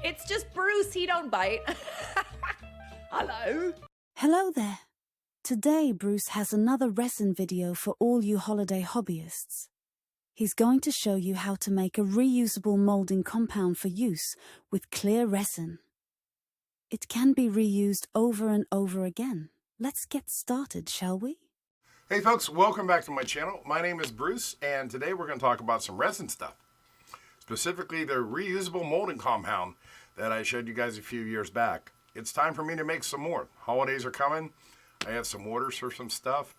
It's just Bruce, he don't bite. Hello. Hello there. Today, Bruce has another resin video for all you holiday hobbyists. He's going to show you how to make a reusable molding compound for use with clear resin. It can be reused over and over again. Let's get started, shall we? Hey folks, welcome back to my channel. My name is Bruce, and today we're going to talk about some resin stuff. Specifically, the reusable molding compound that I showed you guys a few years back. It's time for me to make some more. Holidays are coming. I have some orders for some stuff.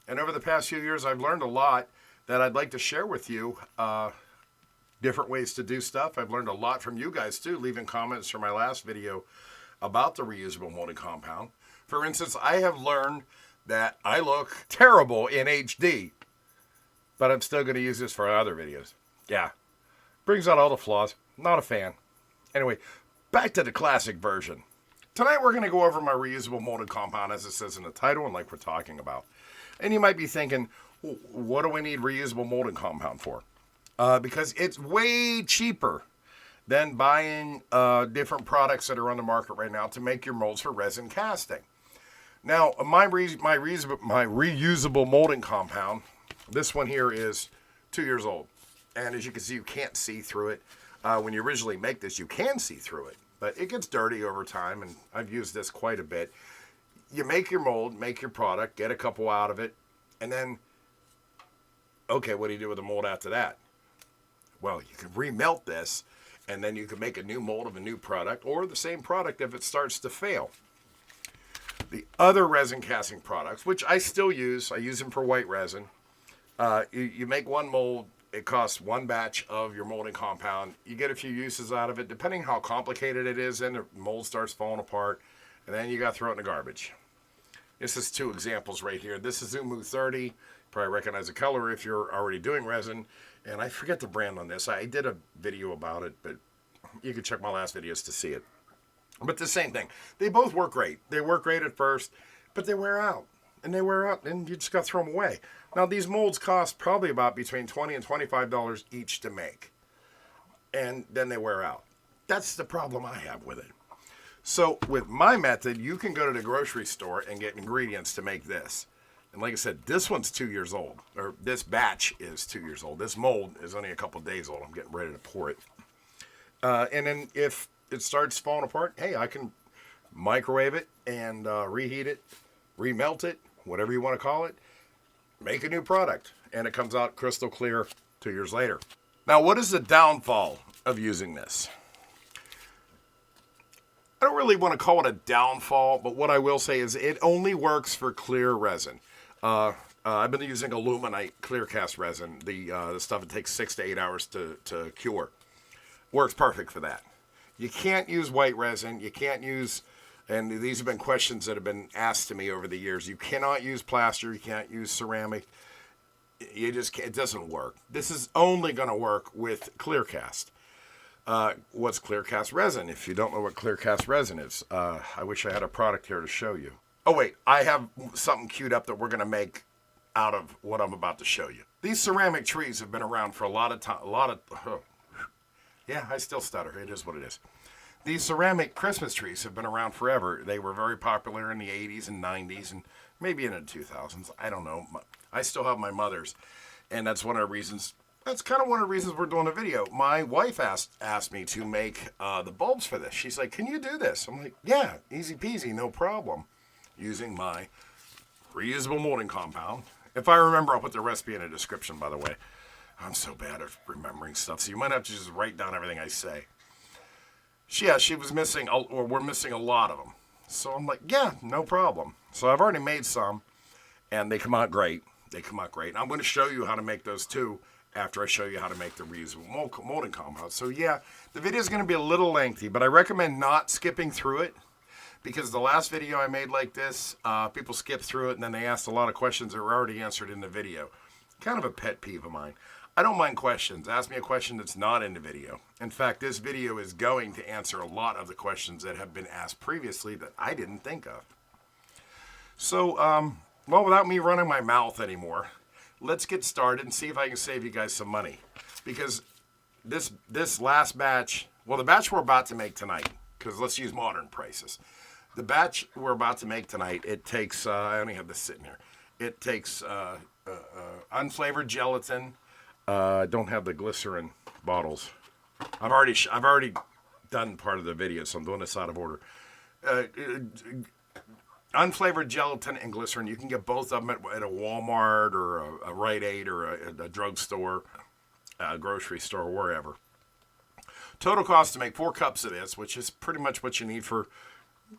And over the past few years, I've learned a lot that I'd like to share with you. Different ways to do stuff. I've learned a lot from you guys too, leaving comments from my last video about the reusable molding compound. For instance, I have learned that I look terrible in HD, but I'm still going to use this for other videos. Yeah, brings out all the flaws. Not a fan. Anyway, back to the classic version. Tonight we're going to go over my reusable molded compound as it says in the title and like we're talking about. And you might be thinking, what do we need reusable molding compound for? Because it's way cheaper than buying different products that are on the market right now to make your molds for resin casting. Now, my reusable molding compound, this one here is 2 years old. And as you can see, you can't see through it. When you originally make this, you can see through it. But it gets dirty over time, and I've used this quite a bit. You make your mold, make your product, get a couple out of it, and then, okay, what do you do with the mold after that? Well, you can remelt this, and then you can make a new mold of a new product, or the same product if it starts to fail. The other resin casting products, which I still use, I use them for white resin. You make one mold. It costs one batch of your molding compound. You get a few uses out of it. Depending how complicated it is, then the mold starts falling apart, and then you got to throw it in the garbage. This is two examples right here. This is Umu 30. You probably recognize the color if you're already doing resin. And I forget the brand on this. I did a video about it, but you can check my last videos to see it. But the same thing. They both work great. They work great at first, but they wear out. And they wear out, and you just got to throw them away. Now, these molds cost probably about between $20 and $25 each to make. And then they wear out. That's the problem I have with it. So, with my method, you can go to the grocery store and get ingredients to make this. And like I said, this one's 2 years old. Or this batch is 2 years old. This mold is only a couple days old. I'm getting ready to pour it. And then if it starts falling apart, hey, I can microwave it and reheat it, remelt it, whatever you want to call it, make a new product, and it comes out crystal clear 2 years later. Now, what is the downfall of using this? I don't really want to call it a downfall, but what I will say is it only works for clear resin. I've been using aluminite clear cast resin, the stuff that takes 6 to 8 hours to cure. Works perfect for that. You can't use white resin. You can't use... And these have been questions that have been asked to me over the years. You cannot use plaster. You can't use ceramic. You just can't, it doesn't work. This is only going to work with clear cast. What's clear cast resin? If you don't know what clear cast resin is, I wish I had a product here to show you. Oh wait, I have something queued up that we're going to make out of what I'm about to show you. These ceramic trees have been around for a lot of time. Yeah, I still stutter. It is what it is. These ceramic Christmas trees have been around forever. They were very popular in the 80s and 90s and maybe in the 2000s. I don't know. I still have my mother's. And that's one of the reasons, that's kind of one of the reasons we're doing a video. My wife asked me to make the bulbs for this. She's like, can you do this? I'm like, yeah, easy peasy, no problem. Using my reusable molding compound. If I remember, I'll put the recipe in the description, by the way. I'm so bad at remembering stuff, so you might have to just write down everything I say. Yeah, she was missing, or we're missing a lot of them. So I'm like, yeah, no problem. So I've already made some, and they come out great. They come out great. And I'm going to show you how to make those too after I show you how to make the reusable molding compound. So yeah, the video is going to be a little lengthy, but I recommend not skipping through it because the last video I made like this, people skipped through it and then they asked a lot of questions that were already answered in the video. Kind of a pet peeve of mine. I don't mind questions. Ask me a question that's not in the video. In fact, this video is going to answer a lot of the questions that have been asked previously that I didn't think of. So, well, without me running my mouth anymore, let's get started and see if I can save you guys some money. Because this last batch Well, the batch we're about to make tonight, because let's use modern prices. The batch we're about to make tonight, it takes, I only have this sitting here. It takes unflavored gelatin. Don't have the glycerin bottles. I've already done part of the video, so I'm doing this out of order. Unflavored gelatin and glycerin, you can get both of them at a Walmart or a Rite Aid or a drugstore, a grocery store, wherever. Total cost to make 4 cups of this, which is pretty much what you need for,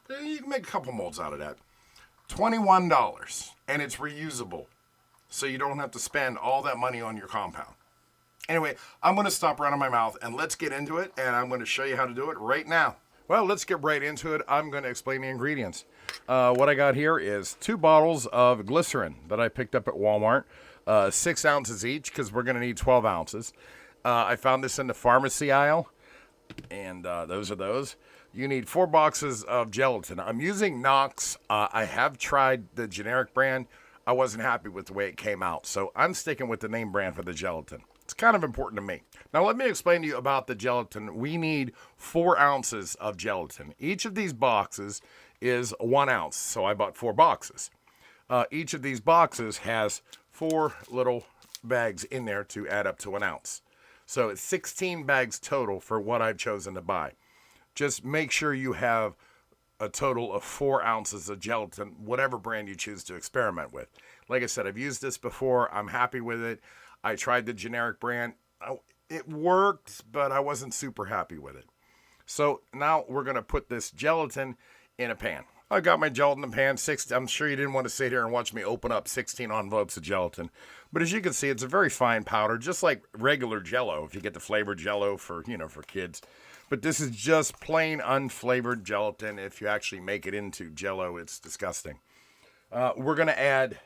you can make a couple molds out of that. $21, and it's reusable, so you don't have to spend all that money on your compound. Anyway, I'm going to stop running my mouth, and let's get into it, and I'm going to show you how to do it right now. Well, let's get right into it. I'm going to explain the ingredients. What I got here is 2 bottles of glycerin that I picked up at Walmart, 6 ounces each, because we're going to need 12 ounces. I found this in the pharmacy aisle, and those are those. You need 4 boxes of gelatin. I'm using Knox. I have tried the generic brand. I wasn't happy with the way it came out, so I'm sticking with the name brand for the gelatin. It's kind of important to me. Now, let me explain to you about the gelatin. We need 4 ounces of gelatin. Each of these boxes is 1 ounce, so I bought 4 boxes. Each of these boxes has 4 little bags in there to add up to 1 ounce. So it's 16 bags total for what I've chosen to buy. Just make sure you have a total of 4 ounces of gelatin, whatever brand you choose to experiment with. Like I said, I've used this before. I'm happy with it. I tried the generic brand. It worked, but I wasn't super happy with it. So now we're going to put this gelatin in a pan. I got my gelatin pan. I'm sure you didn't want to sit here and watch me open up 16 envelopes of gelatin. But as you can see, it's a very fine powder, just like regular Jell-O, if you get the flavored Jell-O for kids. But this is just plain unflavored gelatin. If you actually make it into Jell-O, it's disgusting. We're going to add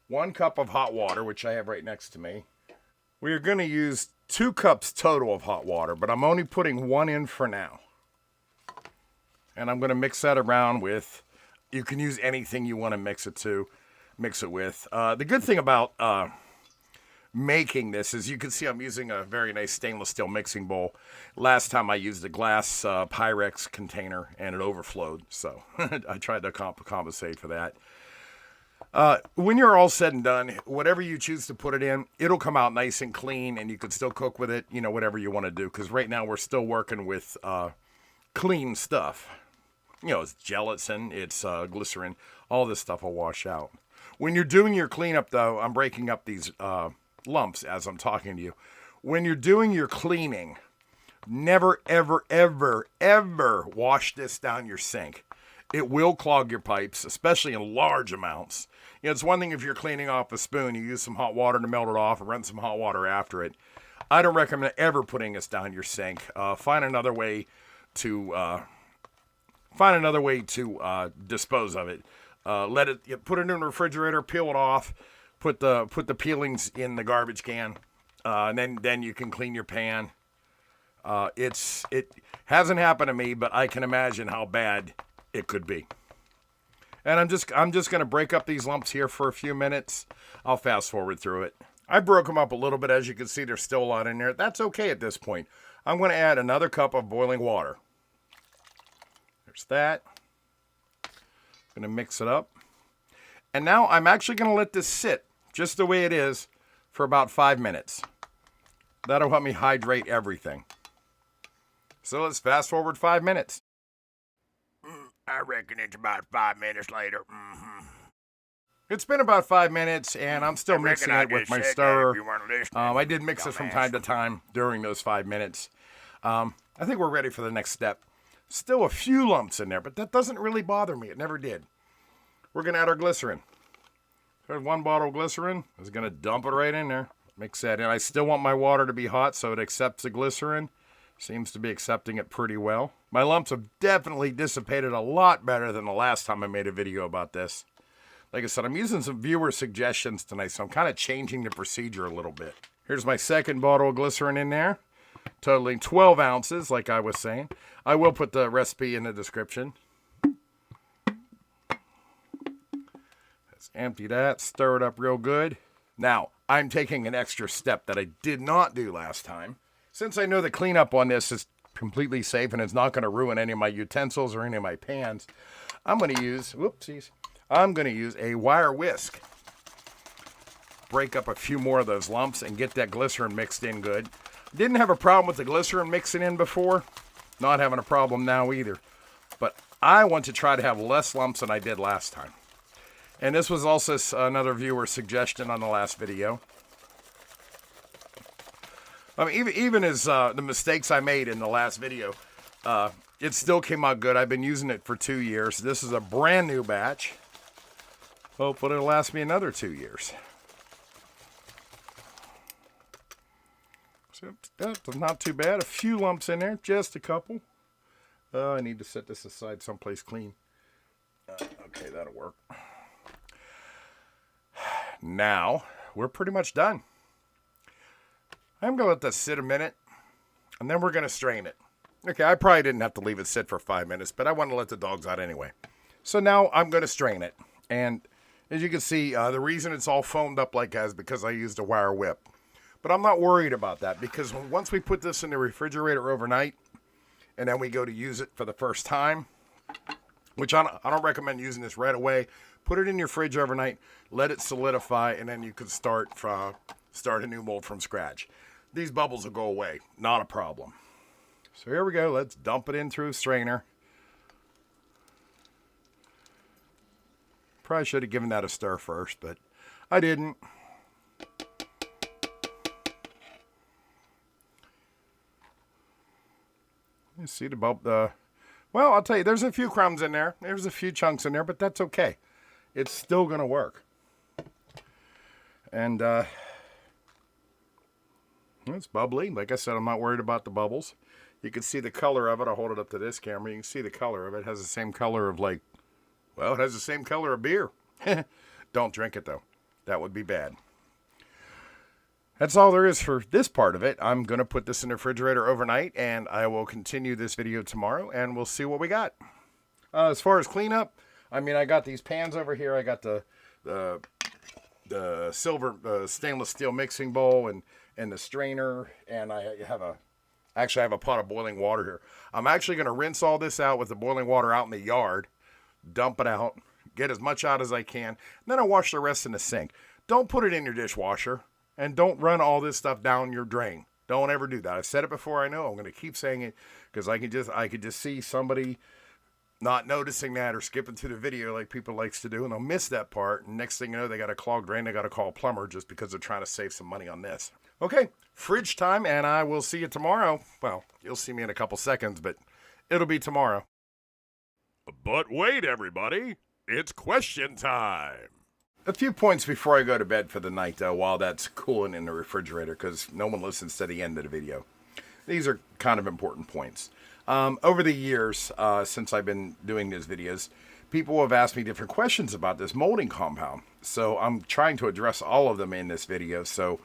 1 cup of hot water, which I have right next to me. We are going to use 2 cups total of hot water, but I'm only putting 1 in for now. And I'm going to mix that around with, you can use anything you want to mix it with. The good thing about making this is you can see I'm using a very nice stainless steel mixing bowl. Last time I used a glass Pyrex container and it overflowed, so I tried to compensate for that. When you're all said and done, whatever you choose to put it in, it'll come out nice and clean, and you can still cook with it, whatever you want to do, because right now we're still working with clean stuff. It's gelatin, it's glycerin, all this stuff will wash out. When you're doing your cleanup, though, I'm breaking up these lumps as I'm talking to you. When you're doing your cleaning, never, ever, ever, ever wash this down your sink. It will clog your pipes, especially in large amounts. It's one thing if you're cleaning off a spoon, you use some hot water to melt it off and run some hot water after it. I don't recommend ever putting this down your sink. Find another way to dispose of it. Put it in the refrigerator, peel it off, put the peelings in the garbage can, and then you can clean your pan. It hasn't happened to me, but I can imagine how bad it could be. And I'm just going to break up these lumps here for a few minutes. I'll fast forward through it. I broke them up a little bit. As you can see, there's still a lot in there. That's okay at this point. I'm going to add another cup of boiling water. There's that. I'm going to mix it up. And now I'm actually going to let this sit just the way it is for about 5 minutes. That'll help me hydrate everything. So let's fast forward 5 minutes. I reckon it's about 5 minutes later. It's been about 5 minutes, and I'm still mixing it with my stirrer. I did mix it from time to time during those 5 minutes. I think we're ready for the next step. Still a few lumps in there, but that doesn't really bother me. It never did. We're going to add our glycerin. There's 1 bottle of glycerin. I was going to dump it right in there. Mix that in. I still want my water to be hot so it accepts the glycerin. Seems to be accepting it pretty well. My lumps have definitely dissipated a lot better than the last time I made a video about this. Like I said, I'm using some viewer suggestions tonight, so I'm kind of changing the procedure a little bit. Here's my 2nd bottle of glycerin in there, totaling 12 ounces, like I was saying. I will put the recipe in the description. Let's empty that, stir it up real good. Now, I'm taking an extra step that I did not do last time. Since I know the cleanup on this is completely safe and it's not going to ruin any of my utensils or any of my pans, I'm going to use, whoopsies, I'm going to use a wire whisk. Break up a few more of those lumps and get that glycerin mixed in good. Didn't have a problem with the glycerin mixing in before. Not having a problem now either. But I want to try to have less lumps than I did last time. And this was also another viewer suggestion on the last video. I mean, even as the mistakes I made in the last video, it still came out good. I've been using it for 2 years. This is a brand new batch. Hopefully it'll last me another 2 years. So that's not too bad. A few lumps in there, just a couple. I need to set this aside someplace clean. Okay, that'll work. Now, we're pretty much done. I'm going to let this sit a minute, and then we're going to strain it. Okay, I probably didn't have to leave it sit for 5 minutes, but I want to let the dogs out anyway. So now I'm going to strain it. And as you can see, the reason it's all foamed up like that is because I used a wire whip. But I'm not worried about that because once we put this in the refrigerator overnight, and then we go to use it for the first time, which I don't recommend using this right away. Put it in your fridge overnight, let it solidify, and then you can start a new mold from scratch. These bubbles will go away, not a problem. So here we go. Let's dump it in through a strainer. Probably should have given that a stir first, but I didn't. You see the bulb, well, I'll tell you, there's a few crumbs in there. There's a few chunks in there, but that's okay. It's still going to work. And it's bubbly. Like I said, I'm not worried about the bubbles. You can see the color of it. I'll hold it up to this camera. You can see the color of it. It has the same color of it has the same color of beer. Don't drink it, though. That would be bad. That's all there is for this part of it. I'm going to put this in the refrigerator overnight, and I will continue this video tomorrow, and we'll see what we got. As far as cleanup, I mean, I got these pans over here. I got the silver stainless steel mixing bowl and the strainer, and I have a pot of boiling water here. I'm actually going to rinse all this out with the boiling water out in the yard, dump it out, get as much out as I can, and then I'll wash the rest in the sink. Don't put it in your dishwasher. And don't run all this stuff down your drain. Don't ever do that. I've said it before, I know. I'm going to keep saying it because I could just see somebody not noticing that or skipping through the video like people likes to do, and they'll miss that part. And next thing you know, they got a clogged drain. They got to call a plumber just because they're trying to save some money on this. Okay, fridge time, and I will see you tomorrow. Well, you'll see me in a couple seconds, but it'll be tomorrow. But wait, everybody. It's question time. A few points before I go to bed for the night, though, while that's cooling in the refrigerator, because no one listens to the end of the video. These are kind of important points. Over the years, since I've been doing these videos, people have asked me different questions about this molding compound. So I'm trying to address all of them in this video. So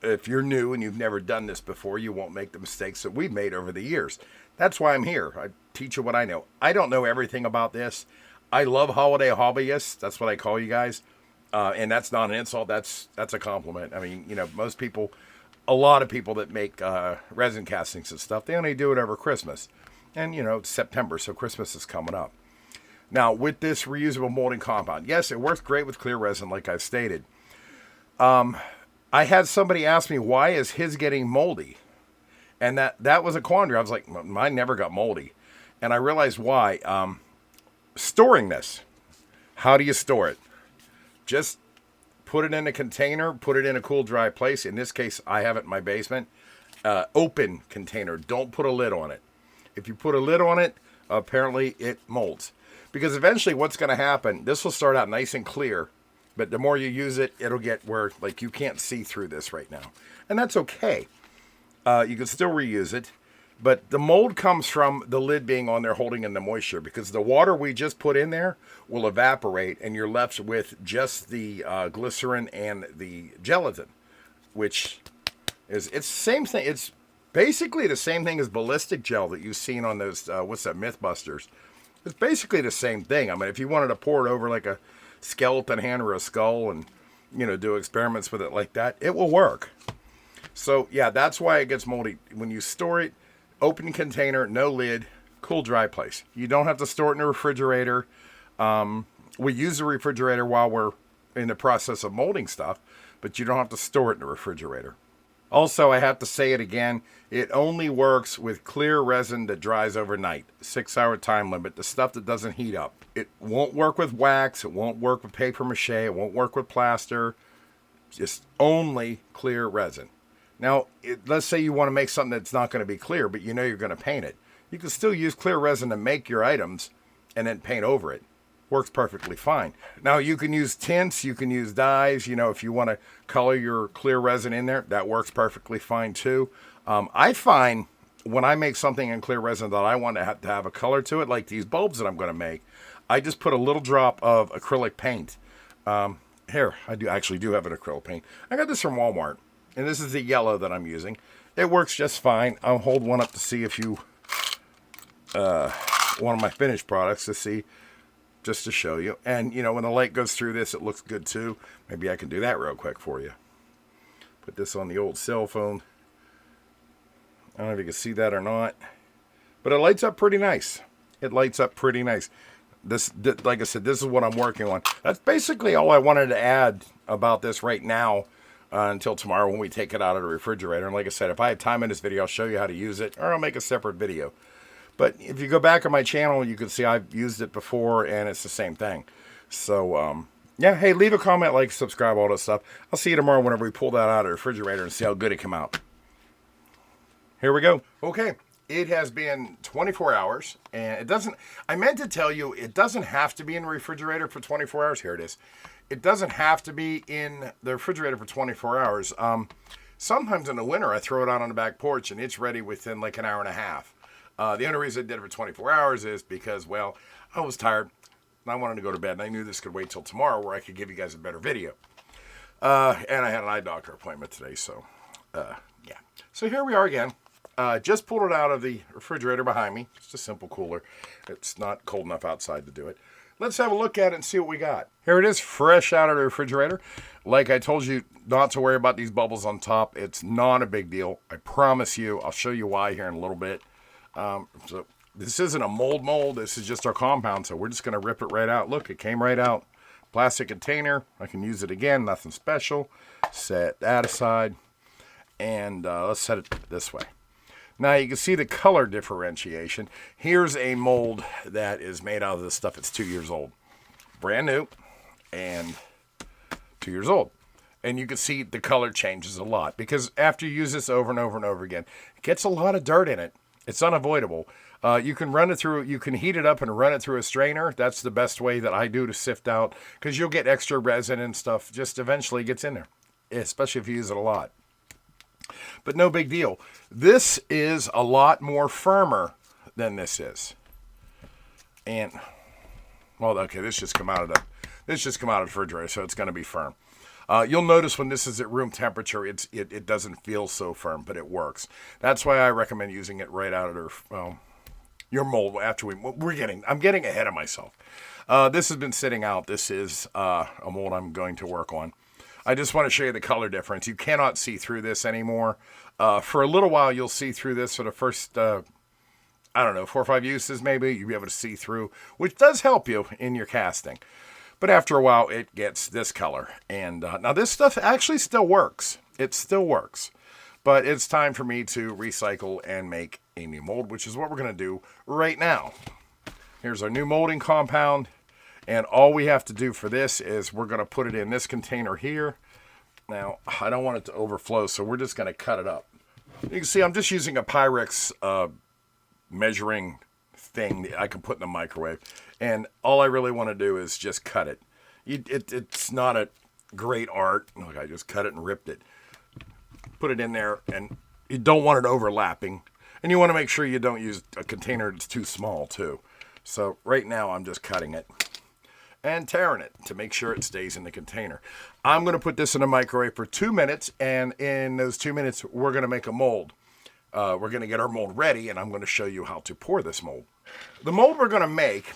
if you're new and you've never done this before, you won't make the mistakes that we've made over the years. That's why I'm here. I teach you what I know. I don't know everything about this. I love holiday hobbyists. That's what I call you guys. And that's not an insult. That's a compliment. I mean, you know, most people, a lot of people that make resin castings and stuff, they only do it over Christmas. And, you know, it's September, so Christmas is coming up. Now, with this reusable molding compound, yes, it works great with clear resin, like I've stated. I had somebody ask me, why is his getting moldy? And that was a quandary. I was like, mine never got moldy. And I realized why. Storing this. How do you store it? Just put it in a container, put it in a cool, dry place. In this case, I have it in my basement. Open container. Don't put a lid on it. If you put a lid on it, apparently it molds. Because eventually what's going to happen, this will start out nice and clear, but the more you use it, it'll get where like you can't see through this right now. And that's okay. You can still reuse it. But the mold comes from the lid being on there holding in the moisture, because the water we just put in there will evaporate and you're left with just the glycerin and the gelatin, which is, it's the same thing. It's basically the same thing as ballistic gel that you've seen on those, what's that, Mythbusters. It's basically the same thing. I mean, if you wanted to pour it over like a skeleton hand or a skull and, you know, do experiments with it like that, it will work. So yeah, that's why it gets moldy. When you store it, open container, no lid, cool, dry place. You don't have to store it in a refrigerator. We use the refrigerator while we're in the process of molding stuff, but you don't have to store it in the refrigerator. Also, I have to say it again, it only works with clear resin that dries overnight. 6-hour time limit, the stuff that doesn't heat up. It won't work with wax, it won't work with paper mache, it won't work with plaster. Just only clear resin. Now, let's say you want to make something that's not going to be clear, but you know you're going to paint it. You can still use clear resin to make your items and then paint over it. Works perfectly fine. Now, you can use tints, you can use dyes. You know, if you want to color your clear resin in there, that works perfectly fine too. I find when I make something in clear resin that I want to have a color to it, like these bulbs that I'm going to make, I just put a little drop of acrylic paint. Here, I actually do have an acrylic paint. I got this from Walmart, and this is the yellow that I'm using. It works just fine. I'll hold one up to see if you, one of my finished products to see, just to show you. And, you know, when the light goes through this, it looks good too. Maybe I can do that real quick for you. Put this on the old cell phone. I don't know if you can see that or not, but it lights up pretty nice. It lights up pretty nice. This, like I said, this is what I'm working on. That's basically all I wanted to add about this right now until tomorrow when we take it out of the refrigerator. And like I said, if I have time in this video, I'll show you how to use it, or I'll make a separate video. But if you go back on my channel, you can see I've used it before, and it's the same thing. So, yeah, hey, leave a comment, like, subscribe, all that stuff. I'll see you tomorrow whenever we pull that out of the refrigerator and see how good it come out. Here we go. Okay. It has been 24 hours, and it doesn't, I meant to tell you, it doesn't have to be in the refrigerator for 24 hours. Here it is. It doesn't have to be in the refrigerator for 24 hours. Sometimes in the winter, I throw it out on the back porch, and it's ready within like an hour and a half. The only reason I did it for 24 hours is because, well, I was tired, and I wanted to go to bed, and I knew this could wait till tomorrow where I could give you guys a better video. And I had an eye doctor appointment today, so, yeah. So here we are again. Just pulled it out of the refrigerator behind me. It's a simple cooler. It's not cold enough outside to do it. Let's have a look at it and see what we got. Here it is, fresh out of the refrigerator. Like I told you, not to worry about these bubbles on top. It's not a big deal. I promise you. I'll show you why here in a little bit. So this isn't a mold. This is just our compound, so we're just going to rip it right out. Look, it came right out. Plastic container. I can use it again. Nothing special. Set that aside. And let's set it this way. Now you can see the color differentiation. Here's a mold that is made out of this stuff. It's 2 years old. Brand new and 2 years old. And you can see the color changes a lot because after you use this over and over and over again, it gets a lot of dirt in it. It's unavoidable. You can run it through, you can heat it up and run it through a strainer. That's the best way that I do to sift out because you'll get extra resin and stuff just eventually gets in there, especially if you use it a lot. But no big deal. This is a lot more firmer than this is. And, well, okay, this just come out of the refrigerator, so it's going to be firm. You'll notice when this is at room temperature, it doesn't feel so firm, but it works. That's why I recommend using it right out of your mold after I'm getting ahead of myself. This has been sitting out. This is a mold I'm going to work on. I just want to show you the color difference. You cannot see through this anymore. For a little while, you'll see through this for the first, I don't know, 4 or 5 uses maybe. You'll be able to see through, which does help you in your casting. But after a while, it gets this color. And now this stuff actually still works. It still works. But it's time for me to recycle and make a new mold, which is what we're going to do right now. Here's our new molding compound. And all we have to do for this is we're going to put it in this container here. Now, I don't want it to overflow, so we're just going to cut it up. You can see I'm just using a Pyrex measuring thing that I can put in the microwave. And all I really want to do is just cut it. It's not a great art. Look, I just cut it and ripped it. Put it in there, and you don't want it overlapping. And you want to make sure you don't use a container that's too small, too. So right now, I'm just cutting it and tearing it to make sure it stays in the container. I'm going to put this in the microwave for 2 minutes, and in those 2 minutes, we're going to make a mold. We're going to get our mold ready, and I'm going to show you how to pour this mold. The mold we're going to make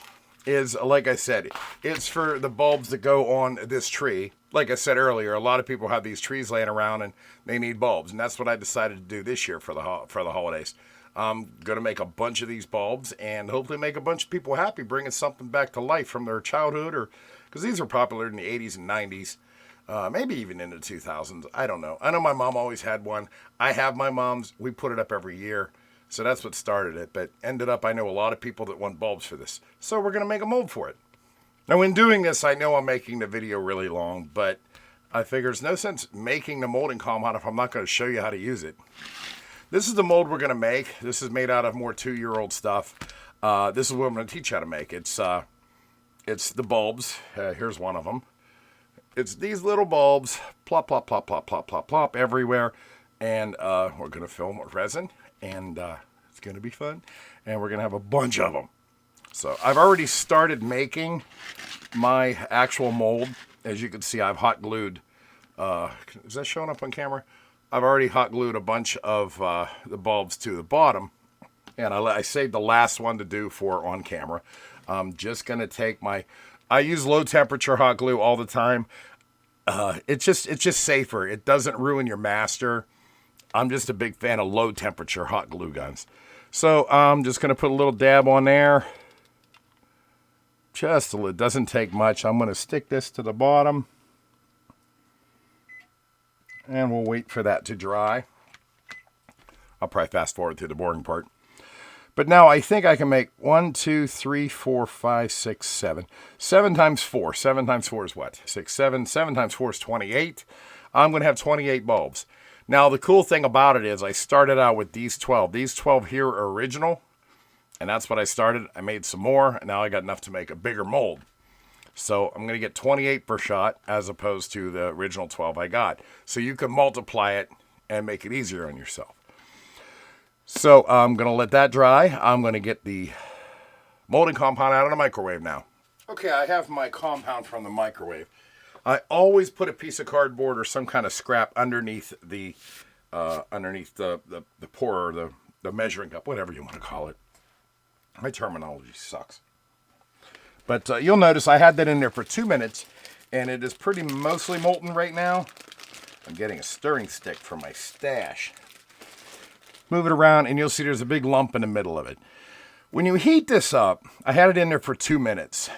is, like I said, it's for the bulbs that go on this tree. Like I said earlier, a lot of people have these trees laying around, and they need bulbs, and that's what I decided to do this year for the holidays. I'm going to make a bunch of these bulbs and hopefully make a bunch of people happy, bringing something back to life from their childhood, or because these were popular in the 80s and 90s, maybe even in the 2000s. I don't know. I know my mom always had one. I have my mom's. We put it up every year. So that's what started it. But ended up, I know a lot of people that want bulbs for this. So we're going to make a mold for it. Now, in doing this, I know I'm making the video really long, but I figure there's no sense making the molding compound if I'm not going to show you how to use it. This is the mold we're going to make. This is made out of more 2-year-old stuff. This is what I'm going to teach you how to make. It's the bulbs. Here's one of them. It's these little bulbs, plop, plop, plop, plop, plop, plop, plop, everywhere. And we're going to fill them with resin, and it's going to be fun. And we're going to have a bunch of them. So I've already started making my actual mold. As you can see, I've hot glued. Is that showing up on camera? I've already hot glued a bunch of the bulbs to the bottom, and I saved the last one to do for on camera. I'm just going to take I use low temperature hot glue all the time. It's just safer. It doesn't ruin your master. I'm just a big fan of low temperature hot glue guns. So I'm just going to put a little dab on there. Just a little. It doesn't take much. I'm going to stick this to the bottom. And we'll wait for that to dry. I'll probably fast forward through the boring part. But now I think I can make 1, 2, 3, 4, 5, 6, 7. 7 times 4. 7 times 4 is what? 6, 7. 7 times 4 is 28. I'm going to have 28 bulbs. Now the cool thing about it is I started out with these 12. These 12 here are original. And that's what I started. I made some more. And now I got enough to make a bigger mold. So I'm going to get 28 per shot as opposed to the original 12 I got. So you can multiply it and make it easier on yourself. So I'm going to let that dry. I'm going to get the molding compound out of the microwave now. Okay, I have my compound from the microwave. I always put a piece of cardboard or some kind of scrap underneath the pour, or the measuring cup, whatever you want to call it. My terminology sucks. But you'll notice I had that in there for 2 minutes, and it is pretty mostly molten right now. I'm getting a stirring stick for my stash. Move it around, and you'll see there's a big lump in the middle of it. When you heat this up, I had it in there for 2 minutes.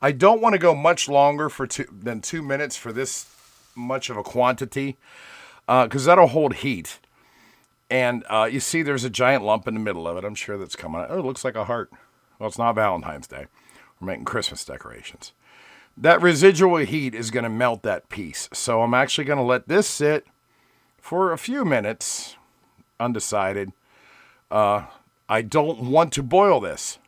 I don't want to go much longer than 2 minutes for this much of a quantity, because that'll hold heat. And you see there's a giant lump in the middle of it. I'm sure that's coming out. Oh, it looks like a heart. Well, it's not Valentine's Day. We're making Christmas decorations. That residual heat is going to melt that piece. So I'm actually going to let this sit for a few minutes, undecided. I don't want to boil this.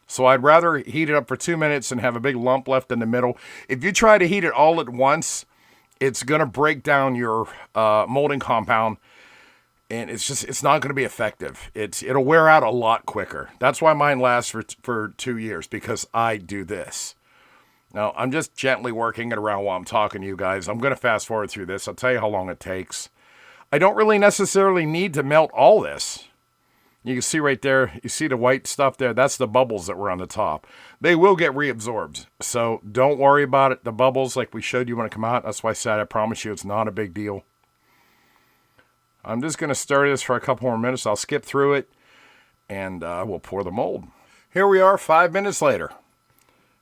So I'd rather heat it up for 2 minutes and have a big lump left in the middle. If you try to heat it all at once, it's going to break down your molding compound. And it's not going to be effective. It'll wear out a lot quicker. That's why mine lasts for 2 years, because I do this. Now, I'm just gently working it around while I'm talking to you guys. I'm going to fast forward through this. I'll tell you how long it takes. I don't really necessarily need to melt all this. You can see right there, you see the white stuff there? That's the bubbles that were on the top. They will get reabsorbed. So don't worry about it. The bubbles, like we showed you when it come out, that's why I said I promise you it's not a big deal. I'm just going to stir this for a couple more minutes. I'll skip through it, and we'll pour the mold. Here we are 5 minutes later.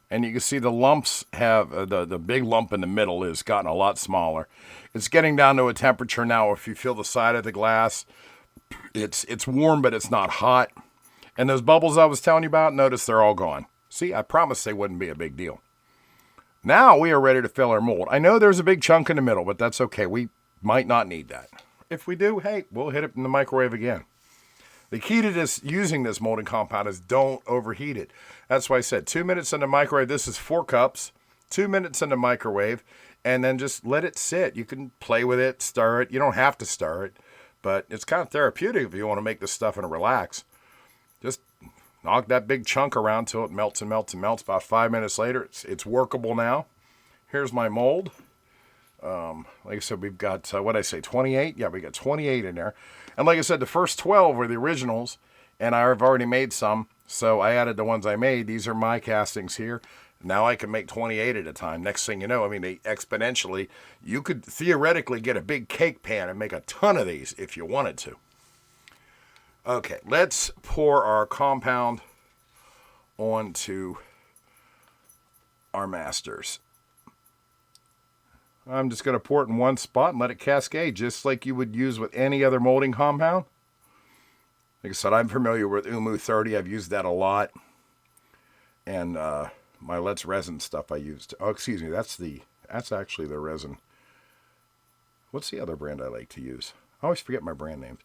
And you can see the lumps have, the big lump in the middle has gotten a lot smaller. It's getting down to a temperature now, if you feel the side of the glass, it's warm, but it's not hot. And those bubbles I was telling you about, notice they're all gone. See, I promised they wouldn't be a big deal. Now we are ready to fill our mold. I know there's a big chunk in the middle, but that's okay. We might not need that. If we do, hey, we'll hit it in the microwave again. The key to this, using this molding compound, is don't overheat it. That's why I said 2 minutes in the microwave. This is 4 cups. 2 minutes in the microwave, and then just let it sit. You can play with it, stir it. You don't have to stir it, but it's kind of therapeutic if you want to make this stuff and relax. Just knock that big chunk around till it melts and melts and melts. About 5 minutes later, it's workable now. Here's my mold. Like I said, we've got, what did I say, 28? Yeah, we got 28 in there. And like I said, the first 12 were the originals, and I've already made some, so I added the ones I made. These are my castings here. Now I can make 28 at a time. Next thing you know, I mean, they exponentially, you could theoretically get a big cake pan and make a ton of these if you wanted to. Okay, let's pour our compound onto our masters. I'm just going to pour it in one spot and let it cascade, just like you would use with any other molding compound. Like I said, I'm familiar with Umu 30. I've used that a lot. And my Let's Resin stuff I used. Oh, excuse me, that's actually the resin. What's the other brand I like to use? I always forget my brand names.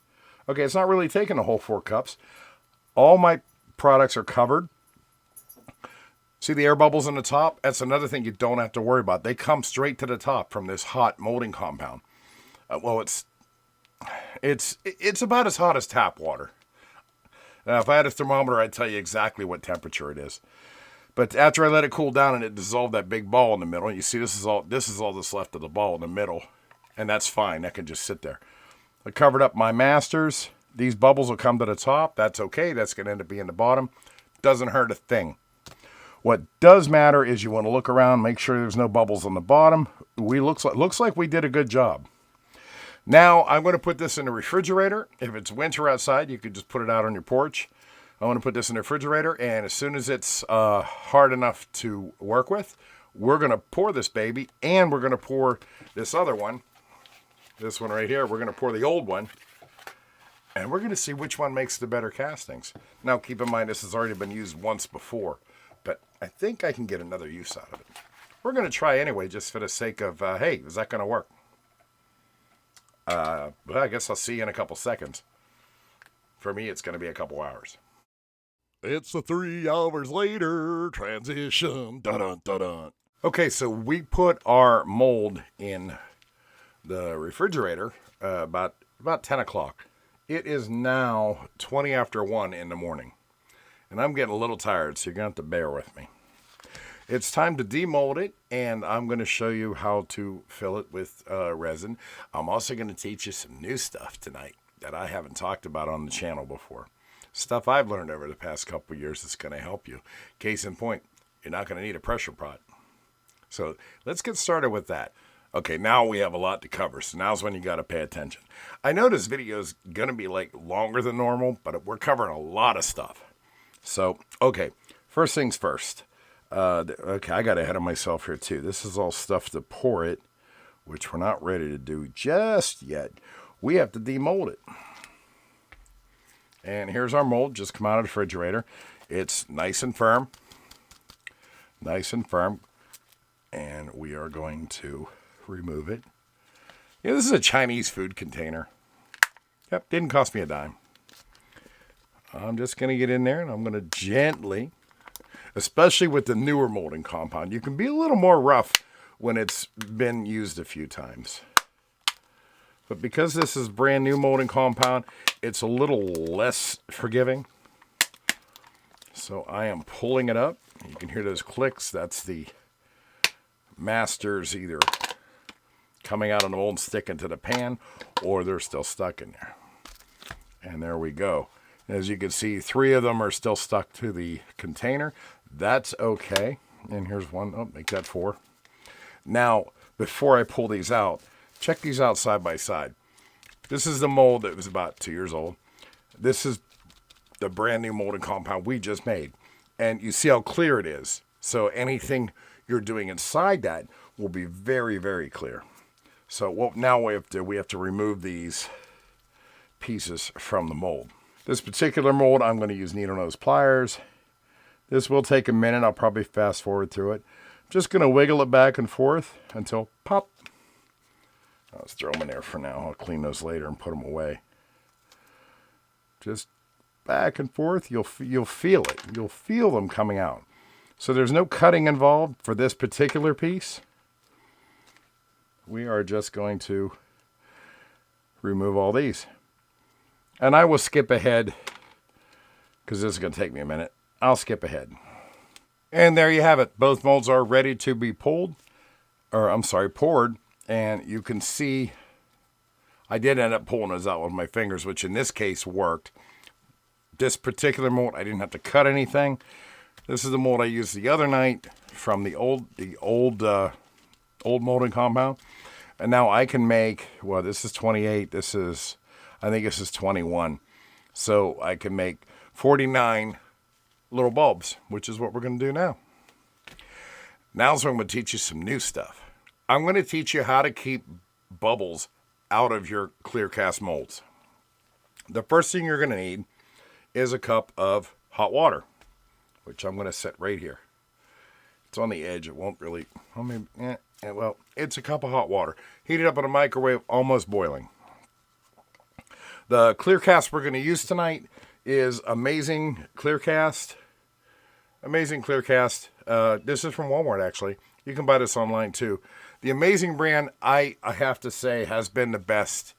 Okay, it's not really taking the whole 4 cups. All my products are covered. See the air bubbles in the top? That's another thing you don't have to worry about. They come straight to the top from this hot molding compound. Well, it's about as hot as tap water. Now, if I had a thermometer, I'd tell you exactly what temperature it is. But after I let it cool down and it dissolved that big ball in the middle, you see this is all that's left of the ball in the middle, and that's fine. That can just sit there. I covered up my masters. These bubbles will come to the top. That's okay. That's going to end up being the bottom. Doesn't hurt a thing. What does matter is you want to look around, make sure there's no bubbles on the bottom. Looks like we did a good job. Now I'm going to put this in the refrigerator. If it's winter outside, you could just put it out on your porch. I want to put this in the refrigerator, and as soon as it's hard enough to work with, we're going to pour this baby, and we're going to pour this other one. This one right here, we're going to pour the old one, and we're going to see which one makes the better castings. Now, keep in mind, this has already been used once before, but I think I can get another use out of it. We're going to try anyway, just for the sake of, hey, is that going to work? But I guess I'll see you in a couple seconds. For me, it's going to be a couple hours. It's the 3 hours later transition. Dun-dun-dun-dun. Okay, so we put our mold in the refrigerator about 10 o'clock. It is now 20 after 1 in the morning. And I'm getting a little tired, so you're going to have to bear with me. It's time to demold it, and I'm going to show you how to fill it with resin. I'm also going to teach you some new stuff tonight that I haven't talked about on the channel before. Stuff I've learned over the past couple of years that's going to help you. Case in point, you're not going to need a pressure pot. So let's get started with that. Okay, now we have a lot to cover, so now's when you got to pay attention. I know this video is going to be like longer than normal, but we're covering a lot of stuff. So, okay, first things first. Okay, I got ahead of myself here too. This is all stuff to pour it, which we're not ready to do just yet. We have to demold it. And here's our mold, just come out of the refrigerator. It's nice and firm. Nice and firm. And we are going to remove it. Yeah, this is a Chinese food container. Yep, didn't cost me a dime. I'm just going to get in there and I'm going to gently, especially with the newer molding compound, you can be a little more rough when it's been used a few times. But because this is brand new molding compound, it's a little less forgiving. So I am pulling it up. You can hear those clicks. That's the masters either coming out of the mold and sticking to the pan, or they're still stuck in there. And there we go. As you can see, 3 of them are still stuck to the container. That's okay. And here's one. Oh, make that 4. Now, before I pull these out, check these out side by side. This is the mold that was about 2 years old. This is the brand new molding compound we just made. And you see how clear it is. So anything you're doing inside that will be very, very clear. So what now we have to remove these pieces from the mold. This particular mold, I'm going to use needle nose pliers. This will take a minute. I'll probably fast forward through it. Just going to wiggle it back and forth until pop. Let's throw them in there for now. I'll clean those later and put them away. Just back and forth. You'll feel it. You'll feel them coming out. So there's no cutting involved for this particular piece. We are just going to remove all these. And I will skip ahead because this is going to take me a minute. I'll skip ahead. And there you have it. Both molds are ready to be poured. And you can see I did end up pulling those out with my fingers, which in this case worked. This particular mold, I didn't have to cut anything. This is the mold I used the other night from the old molding compound. And now I can make, well, this is 28. I think this is 21. So I can make 49 little bulbs, which is what we're going to do now. Now's when I'm going to teach you some new stuff. I'm going to teach you how to keep bubbles out of your clear cast molds. The first thing you're going to need is a cup of hot water, which I'm going to set right here. It's on the edge. It won't really, well, it's a cup of hot water. Heat it up in a microwave, almost boiling. The clear cast we're going to use tonight is Amazing Clear Cast. Amazing Clear Cast. This is from Walmart, actually. You can buy this online, too. The Amazing brand, I have to say, has been the best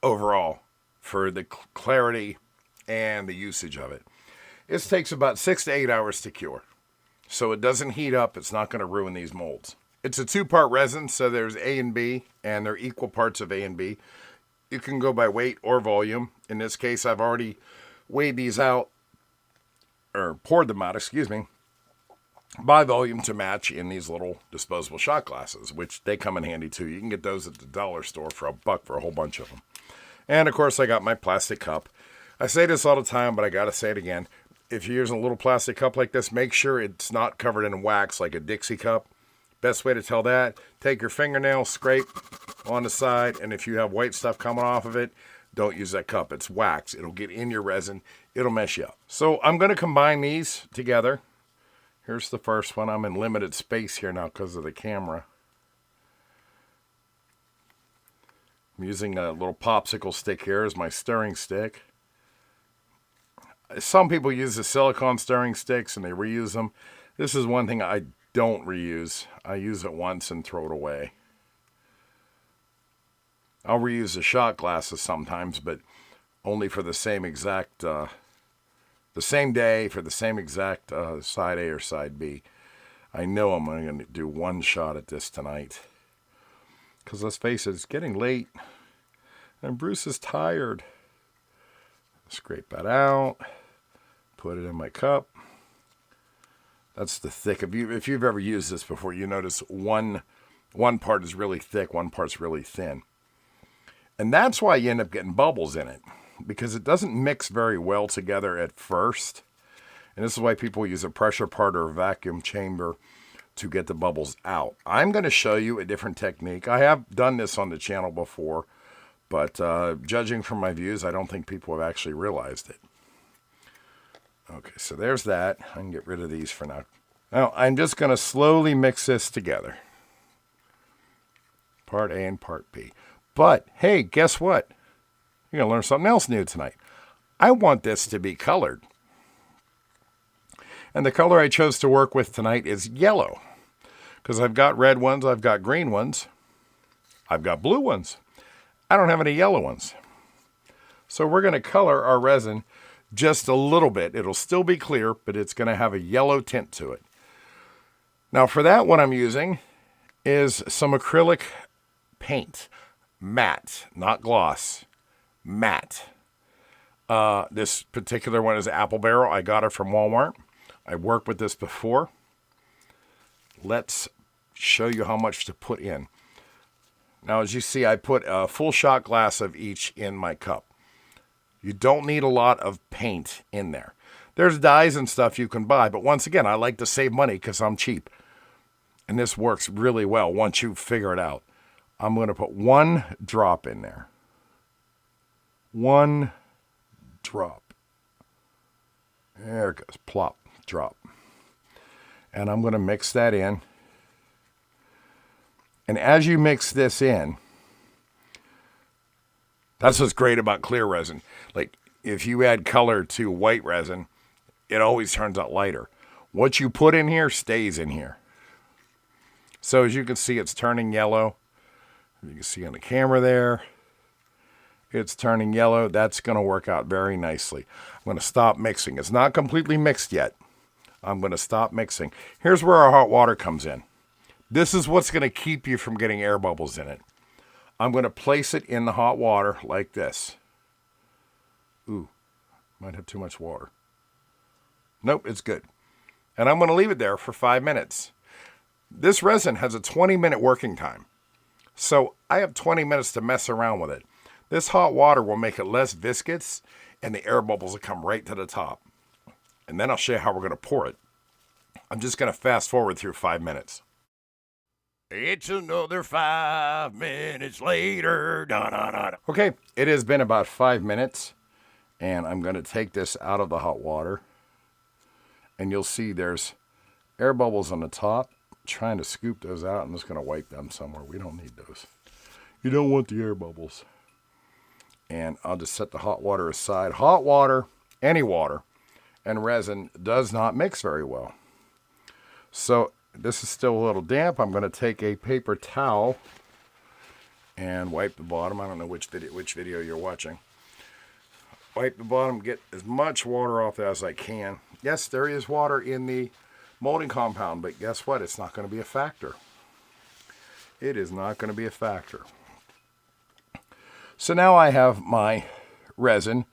overall for the clarity and the usage of it. This takes about 6 to 8 hours to cure. So it doesn't heat up. It's not going to ruin these molds. It's a 2-part resin, so there's A and B, and they're equal parts of A and B. You can go by weight or volume. In this case, I've already weighed these out, or poured them out, excuse me, by volume to match in these little disposable shot glasses, which they come in handy too. You can get those at the dollar store for $1 for a whole bunch of them. And of course, I got my plastic cup. I say this all the time, but I got to say it again. If you're using a little plastic cup like this, make sure it's not covered in wax like a Dixie cup. Best way to tell that, take your fingernail, scrape on the side, and if you have white stuff coming off of it, don't use that cup. It's wax. It'll get in your resin. It'll mess you up. So I'm going to combine these together. Here's the first one. I'm in limited space here now because of the camera. I'm using a little popsicle stick here as my stirring stick. Some people use the silicone stirring sticks and they reuse them. This is one thing I don't reuse. I use it once and throw it away. I'll reuse the shot glasses sometimes, but only for the same exact, the same day, for the same exact side A or side B. I know I'm going to do one shot at this tonight. Because let's face it, it's getting late. And Bruce is tired. Scrape that out. Put it in my cup. That's the thick. If you've ever used this before, you notice one part is really thick, one part's really thin. And that's why you end up getting bubbles in it, because it doesn't mix very well together at first. And this is why people use a pressure part or a vacuum chamber to get the bubbles out. I'm going to show you a different technique. I have done this on the channel before, but judging from my views, I don't think people have actually realized it. Okay, so there's that. I can get rid of these for now. Now, I'm just going to slowly mix this together. Part A and Part B. But, hey, guess what? You're going to learn something else new tonight. I want this to be colored. And the color I chose to work with tonight is yellow. Because I've got red ones, I've got green ones, I've got blue ones. I don't have any yellow ones. So we're going to color our resin just a little bit. It'll still be clear, but it's going to have a yellow tint to it. Now for that, what I'm using is some acrylic paint. Matte, not gloss. Matte. This particular one is Apple Barrel. I got it from Walmart. I worked with this before. Let's show you how much to put in. Now, as you see, I put a full shot glass of each in my cup. You don't need a lot of paint in there. There's dyes and stuff you can buy, but once again, I like to save money because I'm cheap. And this works really well once you figure it out. I'm going to put 1 drop in there. 1 drop. There it goes. Plop. Drop. And I'm going to mix that in. And as you mix this in, that's what's great about clear resin. Like, if you add color to white resin, it always turns out lighter. What you put in here stays in here. So as you can see, it's turning yellow. You can see on the camera there, it's turning yellow. That's going to work out very nicely. I'm going to stop mixing. It's not completely mixed yet. I'm going to stop mixing. Here's where our hot water comes in. This is what's going to keep you from getting air bubbles in it. I'm going to place it in the hot water like this. Ooh, might have too much water. Nope, it's good. And I'm going to leave it there for 5 minutes. This resin has a 20-minute working time. So I have 20 minutes to mess around with it. This hot water will make it less viscous and the air bubbles will come right to the top. And then I'll show you how we're going to pour it. I'm just going to fast forward through 5 minutes. It's another 5 minutes later. Da-da-da-da. Okay, it has been about 5 minutes, and I'm going to take this out of the hot water. And you'll see there's air bubbles on the top. I'm trying to scoop those out. I'm just going to wipe them somewhere. We don't need those. You don't want the air bubbles. And I'll just set the hot water aside. Hot water, any water, and resin does not mix very well. So this is still a little damp. I'm going to take a paper towel and wipe the bottom. I don't know which video you're watching. Wipe the bottom, get as much water off as I can. Yes, there is water in the molding compound, but guess what? It's not going to be a factor. It is not going to be a factor. So now I have my resin,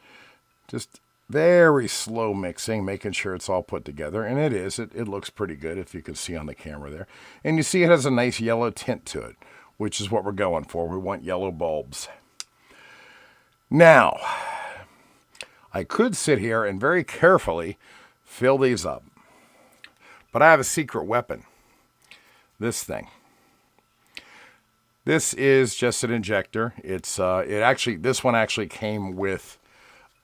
just very slow mixing, making sure it's all put together. And it is. It looks pretty good if you can see on the camera there. And you see it has a nice yellow tint to it, which is what we're going for. We want yellow bulbs. Now, I could sit here and very carefully fill these up. But I have a secret weapon. This thing. This is just an injector. This one actually came with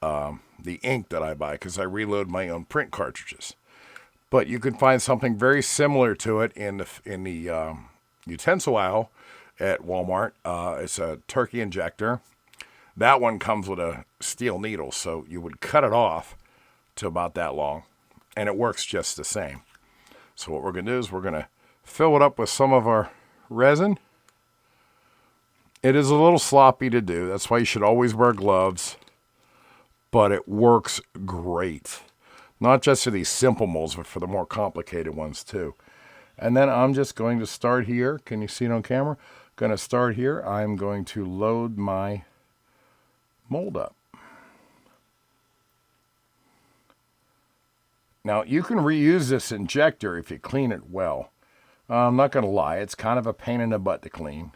the ink that I buy because I reload my own print cartridges. But you can find something very similar to it in the utensil aisle at Walmart. It's a turkey injector. That one comes with a steel needle, so you would cut it off to about that long, and it works just the same. So what we're going to do is we're going to fill it up with some of our resin. It is a little sloppy to do. That's why you should always wear gloves. But it works great. Not just for these simple molds, but for the more complicated ones too. And then I'm just going to start here. Can you see it on camera? Going to start here. I'm going to load my mold up. Now you can reuse this injector if you clean it well. I'm not going to lie. It's kind of a pain in the butt to clean.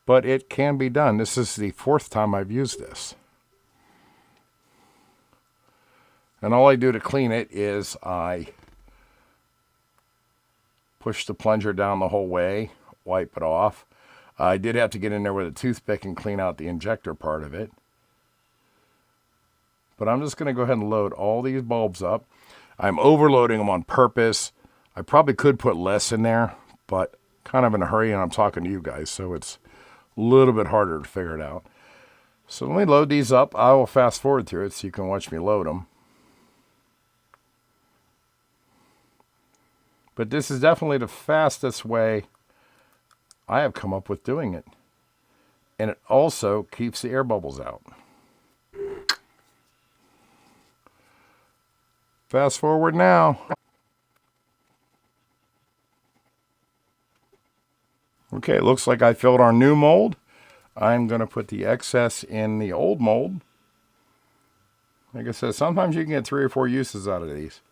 But it can be done. This is the 4th time I've used this. And all I do to clean it is I push the plunger down the whole way, wipe it off. I did have to get in there with a toothpick and clean out the injector part of it. But I'm just going to go ahead and load all these bulbs up. I'm overloading them on purpose. I probably could put less in there, but kind of in a hurry, and I'm talking to you guys, so it's a little bit harder to figure it out. So let me load these up. I will fast forward through it so you can watch me load them. But this is definitely the fastest way I have come up with doing it. And it also keeps the air bubbles out. Fast forward now. Okay, it looks like I filled our new mold. I'm going to put the excess in the old mold. Like I said, sometimes you can get 3 or 4 uses out of these.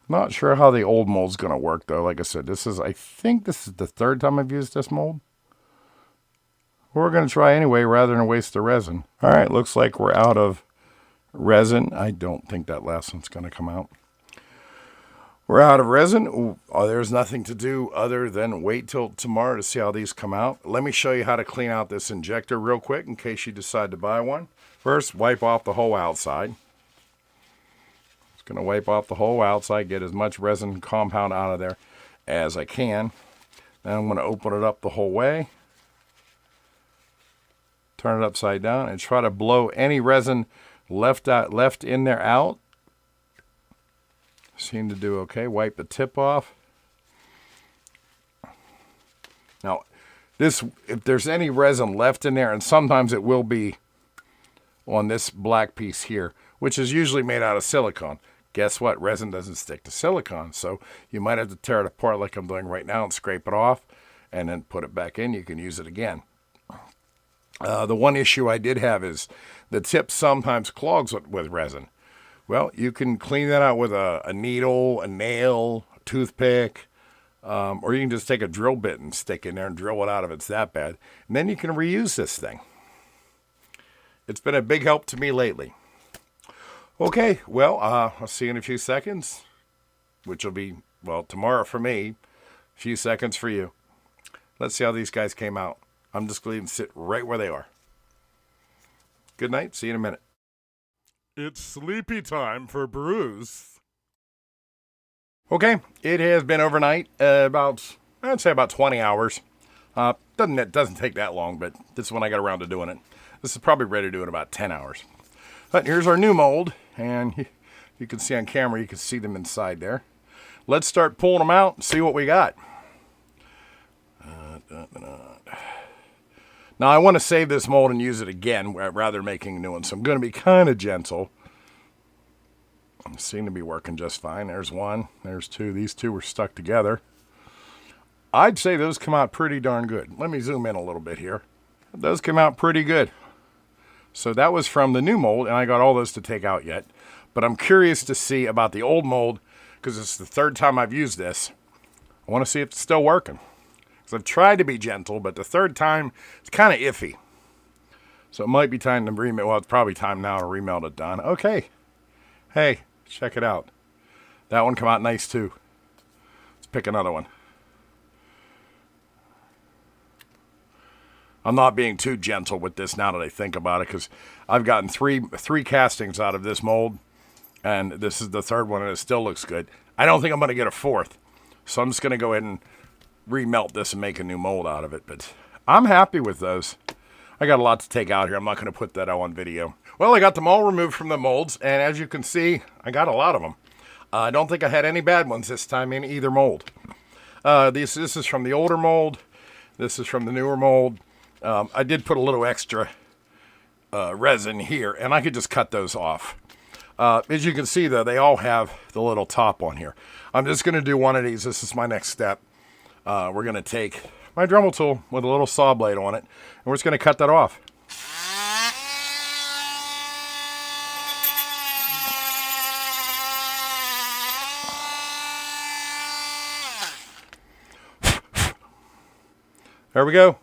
Not sure how the old mold's going to work, though. Like I said, I think this is the 3rd time I've used this mold. We're going to try anyway rather than waste the resin. All right, looks like we're out of resin. I don't think that last one's going to come out. We're out of resin. Ooh, there's nothing to do other than wait till tomorrow to see how these come out. Let me show you how to clean out this injector real quick in case you decide to buy one. First, wipe off the whole outside. Just going to wipe off the whole outside, get as much resin compound out of there as I can. Then I'm going to open it up the whole way. Turn it upside down and try to blow any resin left in there out. Seem to do okay. Wipe the tip off. Now, if there's any resin left in there, and sometimes it will be on this black piece here, which is usually made out of silicone. Guess what? Resin doesn't stick to silicone, so you might have to tear it apart like I'm doing right now and scrape it off, and then put it back in. You can use it again. The one issue I did have is the tip sometimes clogs with resin. Well, you can clean that out with a needle, a nail, a toothpick, Or you can just take a drill bit and stick in there and drill it out if it's that bad. And then you can reuse this thing. It's been a big help to me lately. Okay, well, I'll see you in a few seconds, which will be, well, tomorrow for me, a few seconds for you. Let's see how these guys came out. I'm just going to sit right where they are. Good night. See you in a minute. It's sleepy time for Bruce. Okay, it has been overnight, I'd say about 20 hours. It doesn't take that long, but this is when I got around to doing it. This is probably ready to do in about 10 hours. But here's our new mold, and you can see on camera, you can see them inside there. Let's start pulling them out and see what we got. Now, I want to save this mold and use it again rather than making a new one, so I'm going to be kind of gentle. They seem to be working just fine. There's one, there's two. These two were stuck together. I'd say those come out pretty darn good. Let me zoom in a little bit here. Those come out pretty good. So that was from the new mold, and I got all those to take out yet. But I'm curious to see about the old mold, because it's the third time I've used this. I want to see if it's still working. Because I've tried to be gentle, but the third time, it's kind of iffy. So it might be time to remelt. Well, it's probably time now to remelt it down. Okay. Hey, check it out. That one come out nice too. Let's pick another one. I'm not being too gentle with this now that I think about it, because I've gotten three castings out of this mold, and this is the third one, and it still looks good. I don't think I'm going to get a fourth, so I'm just going to go ahead and remelt this and make a new mold out of it. But I'm happy with those. I got a lot to take out here. I'm not going to put that on video. Well, I got them all removed from the molds, and as you can see, I got a lot of them. I don't think I had any bad ones this time in either mold. This is from the older mold. This is from the newer mold. I did put a little extra resin here, and I could just cut those off. As you can see, though, they all have the little top on here. I'm just going to do one of these. This is my next step. We're going to take my Dremel tool with a little saw blade on it, and we're just going to cut that off. There we go.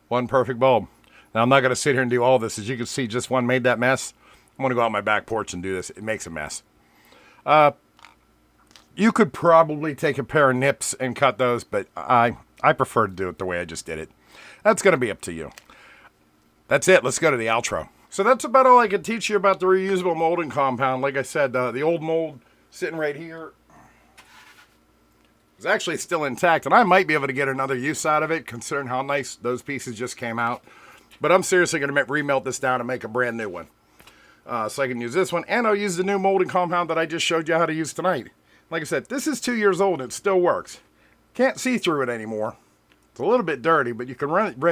One perfect bulb. Now, I'm not going to sit here and do all this. As you can see, just one made that mess. I'm going to go out my back porch and do this. It makes a mess. You could probably take a pair of nips and cut those, but I prefer to do it the way I just did it. That's going to be up to you. That's it. Let's go to the outro. So that's about all I can teach you about the reusable molding compound. Like I said, the old mold sitting right here is actually still intact, and I might be able to get another use out of it, considering how nice those pieces just came out. But I'm seriously going to remelt this down and make a brand new one. So I can use this one, and I'll use the new molding compound that I just showed you how to use tonight. Like I said, this is 2 years old, and it still works. Can't see through it anymore. It's a little bit dirty, but you can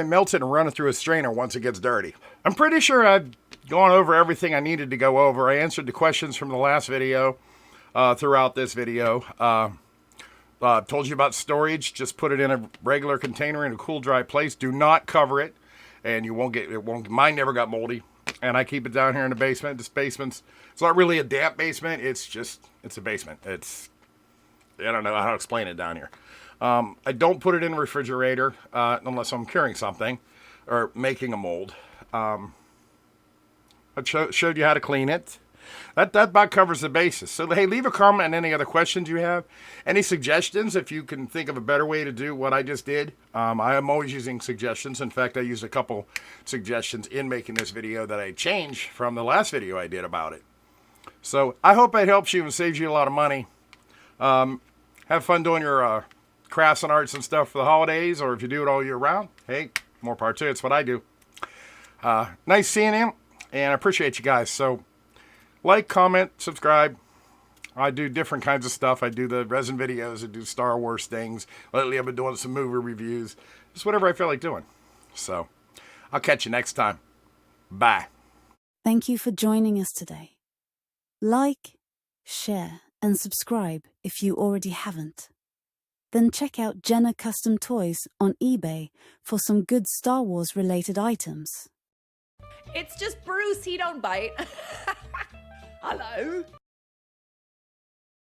melt it and run it through a strainer once it gets dirty. I'm pretty sure I've gone over everything I needed to go over. I answered the questions from the last video throughout this video. Told you about storage. Just put it in a regular container in a cool, dry place. Do not cover it, and you won't get it. Mine never got moldy, and I keep it down here in the basement. This basement's, it's not really a damp basement. It's a basement. I don't know how to explain it down here. I don't put it in the refrigerator unless I'm curing something or making a mold. I showed you how to clean it. That about covers the basis. So, hey, leave a comment on any other questions you have. Any suggestions if you can think of a better way to do what I just did. I am always using suggestions. In fact, I used a couple suggestions in making this video that I changed from the last video I did about it. So, I hope it helps you and saves you a lot of money. Have fun doing your crafts and arts and stuff for the holidays, or if you do it all year round, hey, more power to you. It's what I do. Nice seeing you, and I appreciate you guys. So, like, comment, subscribe. I do different kinds of stuff. I do the resin videos. I do Star Wars things. Lately, I've been doing some movie reviews. Just whatever I feel like doing. So, I'll catch you next time. Bye. Thank you for joining us today. Like, share, and subscribe if you already haven't. Then check out Jenna Custom Toys on eBay for some good Star Wars related items. It's just Bruce, he don't bite. Hello.